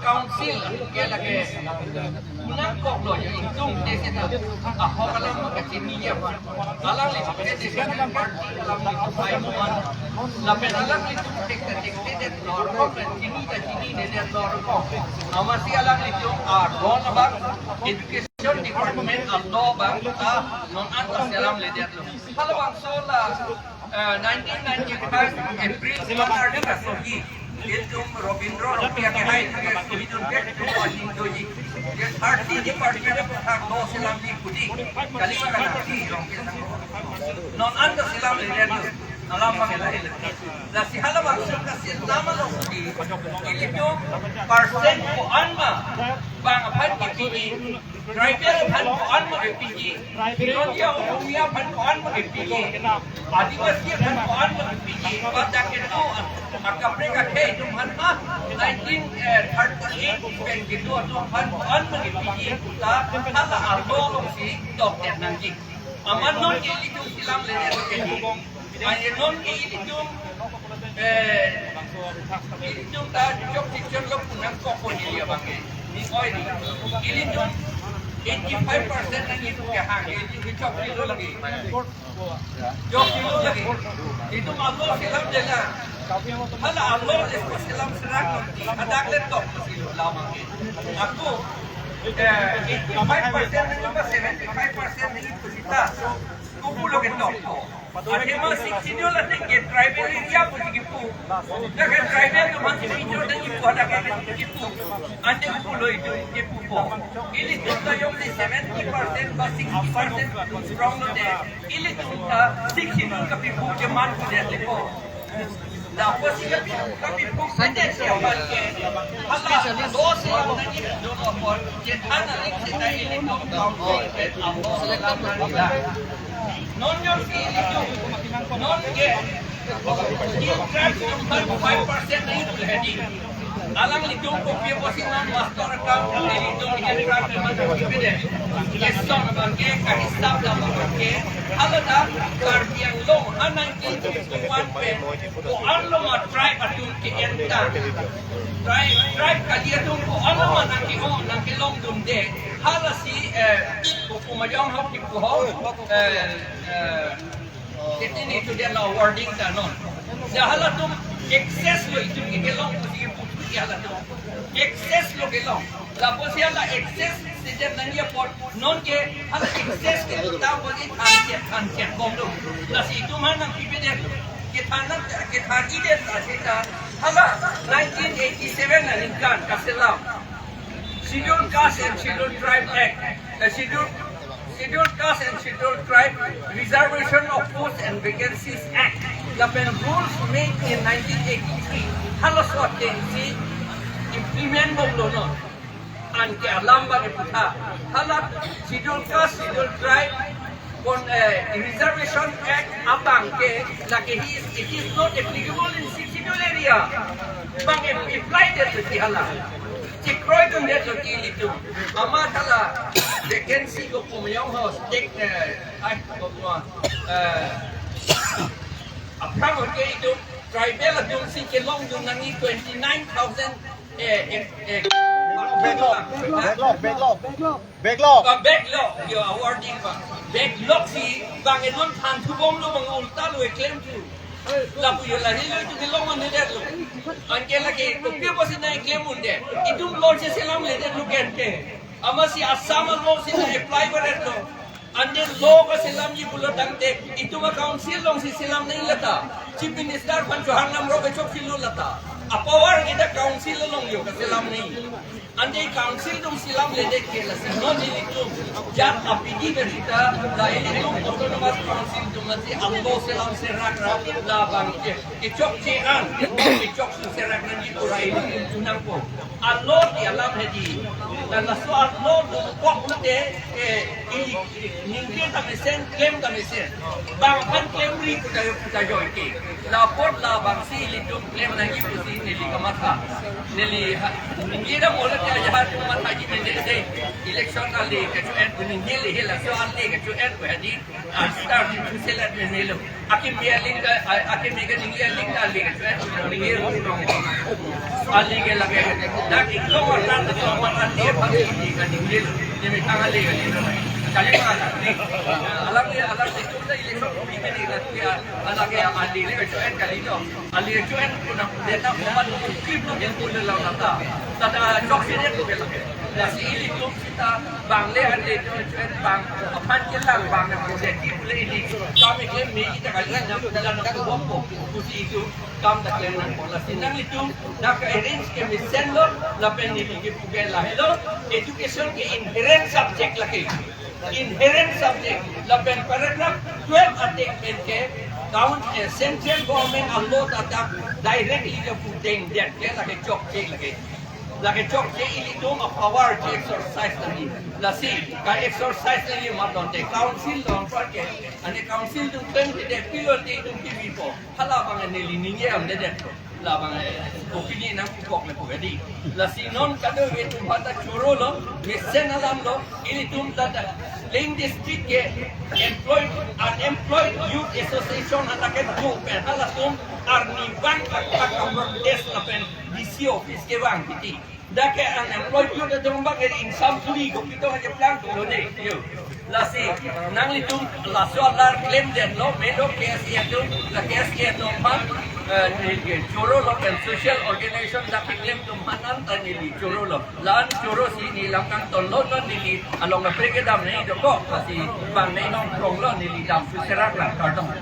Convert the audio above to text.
council kaya lagi unang koklo yung itong desita ako alam magkasiniya alam nito kaya desita party alam nito ay mo lapit alam nito teknik dan normal dan sini dan normal masih alam nito doon na bang education department ang law bang non antas alam lihat lo halawang sola 1995 April 1 ka sohi itu Robindro Rupiah Kehai Hidun Bek Indo Ji arti di parti ada perhak lo silam di pudi kali makan nasi non anda silam lihat alam mengelak lah si hala maksud kasih nama lo pudi ini tu persen ko anma bang pan kipini driver pan ko anma kipini non dia umumnya pan ko anma kipini आदिवासी भगवान की बात के तो कपड़े का थे तुम हन्ना 1938 पेन के तो भगवान की पीछे कुत्ता हला आलो सी डॉक्टर नंगी अमन नॉन के लिए तुम इस्लाम ले रहे हो ये नॉन के लिए तुम ता जो टीचर लोग पुनः को लिया बांगे ni oi ini tuh 85% lagi itu ke hang ini cok kilo lagi cok kilo lagi itu Allah silam jela hala Allah itu silam serak ada laptop kilo lama aku 85% cuma 75% ini kita kumpul ke top Además, si yo la tengo que driver ya pues equipo, ya que driver no más que yo tengo que poner que equipo, antes que lo hizo equipo, ini kita yang di 70% pas 60% strong lo deh, ini kita 60 tapi bukan mantu deh lepo. Nah, posisi kami bukan deh siapa ke, hanya dos yang nanti dua orang, jadi anak kita ini non your non get you track 5% नहीं बुलहदी alang itu kopi position master account itu ini track memang beda ये सब बंके का हिसाब दाम बंके अलग कार्डियन लो 1961 पे वो अल्लो मा ट्राई अटून के एंटा ट्राई कार्डियन को अल्लो मा नंकी लोंग दुम दे halasi kumayong hap di puhaw ini itu dia law wording tanon jahala tum excess lo itu gelong sige puti hala tum excess lo gelong la posiala excess sejak nanya pot non ke hala excess ke ta bagi thansiat bom lo la si itu mana pipede ke thanak ke thaki de ta hala 1987 na linkan kaselam Scheduled Caste and Scheduled Tribe Act, Scheduled Caste and Scheduled Tribe Reservation of Posts and Vacancies Act. The rules made in 1983 halos watin si implement mo no an ke alam ba ni puta halat Scheduled Caste Scheduled Tribe on Reservation Act abang ke laki it is not applicable in scheduled area bang apply there to hala Cikroy tu dia tu kili tu, amat lah vacancy ko pumiyong house take apang orang itu tribal tu si kelong tu nangi 29,000 backlog yo awarding bang backlog si bang edon than tu bom lo bang ulta lo claim tu lapu yo la hilo tu kelong man dia lo anke lagi kopi pasti naik claim unde itu lo je selam le dia lo gente amasi asam lo si apply berat lo ande lo ka selam ji bulo dangte itu ma council long si selam nahi lata chief minister pan johan nam ro bechok silu lata apawar kita council long yo ka selam nahi ande council dum silam le de ke la no ni itu jan apidi berita la ini dum autonomous council dum nanti ambo selam serak la bang ke chok chean ke chok serak nanti urai ini tunang ko allo di alam hedi dan la so allo kok de ningke ta mesen claim ta mesen bang kan claim ri kita yo ke la pot la bang si li dum claim nanti pusi nili kamata nili ningira mo la kaya jahat mata ji nili election ali ke tuan nili hela so ali ke tuan wedi start to select nili akim bialing akim mega nili aling ali ke tuan nili ali ke lage dak iklo warna to mata dia pagi ke nili ni kangali ke nili kali mana alam itu dah election bikin ni lah alam yang ali ni kecuali kali tu ali kecuali pun data umat mungkin yang pun dalam data tada jok sini tu betul nasi ini tu kita bangle ali kecuali bang apan jelang bang yang jadi boleh ini kami klaim ni kita kali ni dalam nak buat kursi itu kami tak klaim nak bola sinang itu nak arrange ke mission lo lapen ni pergi pugal lah hello education ke inherent subject lagi inherent subject lapen paragraph 12 article ke count central government allo tata directly ke puting that ke lagi chok ke ini tu power ke exercise lagi lasi ka exercise lagi maton te council don ke ane council tu 20 de pilot itu TV po hala bang ni lininge am de la bang opini nang kok le pogadi la sinon kado itu bata choro lo mission alam lo ini tum tata Ling district ke employed unemployed youth association atake group en hala tum arni bank ak des lapen DC office ke bang piti dake unemployed youth de tum bang in some puli ko pito haje plan to ne yo la si nang litum la so alar claim den lo medo case ya tu la case ke no man choro lo kan social organization da claim tu manan tan ni choro lo lan choro si ni langkang tollo non ni along na preke dam ni do ko kasi bang nei non prong lo ni dam su serak la kartong